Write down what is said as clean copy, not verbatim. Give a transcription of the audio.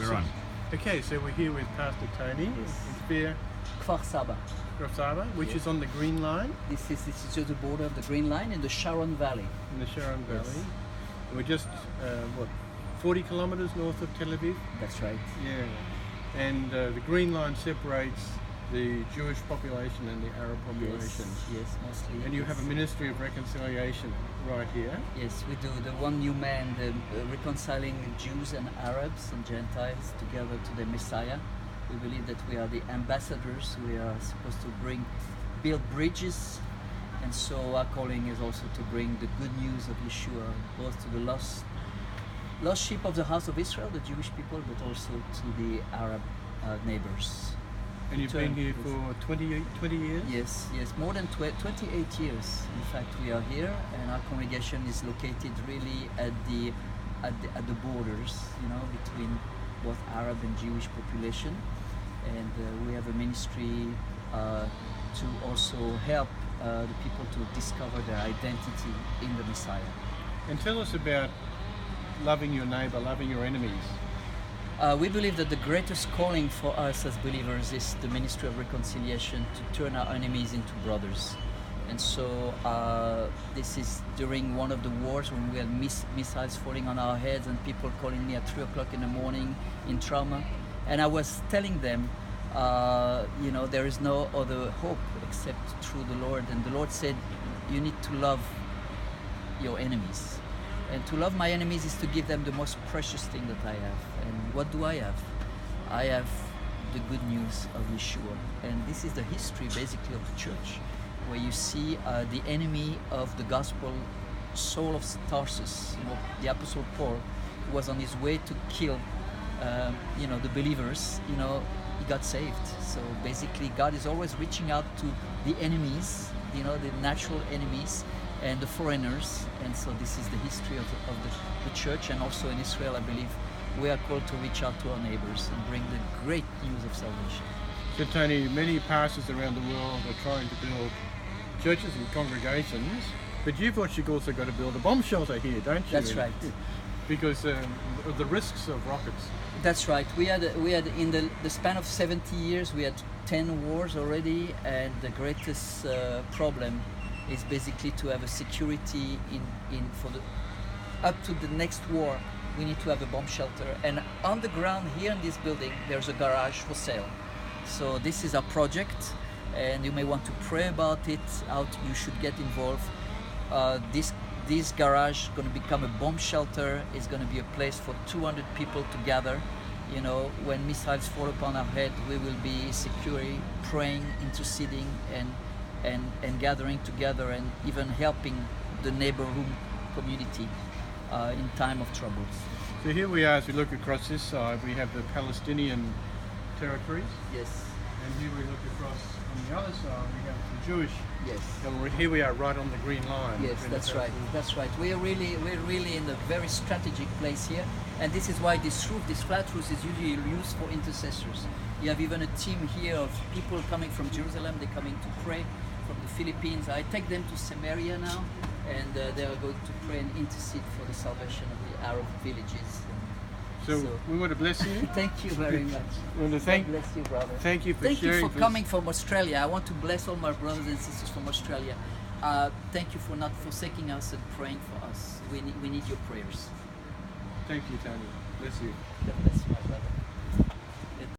we're on. Okay, so we're here with Pastor Tony in Kfar Saba. Kfar Saba, which is on the Green Line. This is just the border of the Green Line in the Sharon Valley. In the Sharon Valley. Yes. And we're just, 40 kilometres north of Tel Aviv? That's right. Yeah. And the Green Line separates the Jewish population and the Arab population. Yes, mostly. And you have a ministry of reconciliation right here. Yes, we do. The one new man, reconciling Jews and Arabs and Gentiles together to the Messiah. We believe that we are the ambassadors. We are supposed to build bridges. And so our calling is also to bring the good news of Yeshua, both to the lost sheep of the house of Israel, the Jewish people, but also to the Arab neighbors. And you've been here for 20 years? Yes, more than 28 years. In fact, we are here, and our congregation is located really at the borders, between both Arab and Jewish population. And we have a ministry to also help the people to discover their identity in the Messiah. And tell us about loving your neighbor, loving your enemies. We believe that the greatest calling for us as believers is the ministry of reconciliation, to turn our enemies into brothers. And so this is during one of the wars when we had missiles falling on our heads and people calling me at 3 o'clock in the morning in trauma. And I was telling them, there is no other hope except through the Lord. And the Lord said, you need to love your enemies. And to love my enemies is to give them the most precious thing that I have. And what do I have? I have the good news of Yeshua. And this is the history basically of the church, where you see the enemy of the gospel, Saul of Tarsus, the Apostle Paul, who was on his way to kill the believers, he got saved. So basically God is always reaching out to the enemies, the natural enemies, and the foreigners. And so this is the history of the church. And also in Israel, I believe we are called to reach out to our neighbors and bring the great news of salvation. So Tony, many pastors around the world are trying to build churches and congregations, but you've also got to build a bomb shelter here, don't you? That's right. Because of the risks of rockets. That's right. We had in the span of 70 years, we had 10 wars already, and the greatest problem is basically to have a security up to the next war. We need to have a bomb shelter, and on the ground here in this building there's a garage for sale. So this is a project, and you may want to pray about it, how you should get involved. This garage is going to become a bomb shelter. It's going to be a place for 200 people to gather. When missiles fall upon our head, we will be securely praying, interceding, and gathering together, and even helping the neighborhood community in time of troubles. So here we are, as we look across this side, we have the Palestinian territories. Yes. And here we look across on the other side, we have the Jewish. Yes. And here we are right on the Green Line. Yes, that's right. That's right. We're really in a very strategic place here, and this is why this flat roof, is usually used for intercessors. You have even a team here of people coming from Jerusalem. They're coming to pray from the Philippines. I take them to Samaria now, and they are going to pray and intercede for the salvation of the Arab villages. So we want to bless you. Thank you very much. We want to God bless you, brother. Thank you for Thank sharing. you for coming from Australia. I want to bless all my brothers and sisters from Australia. Thank you for not forsaking us and praying for us. We need your prayers. Thank you, Tony. Bless you. God bless you.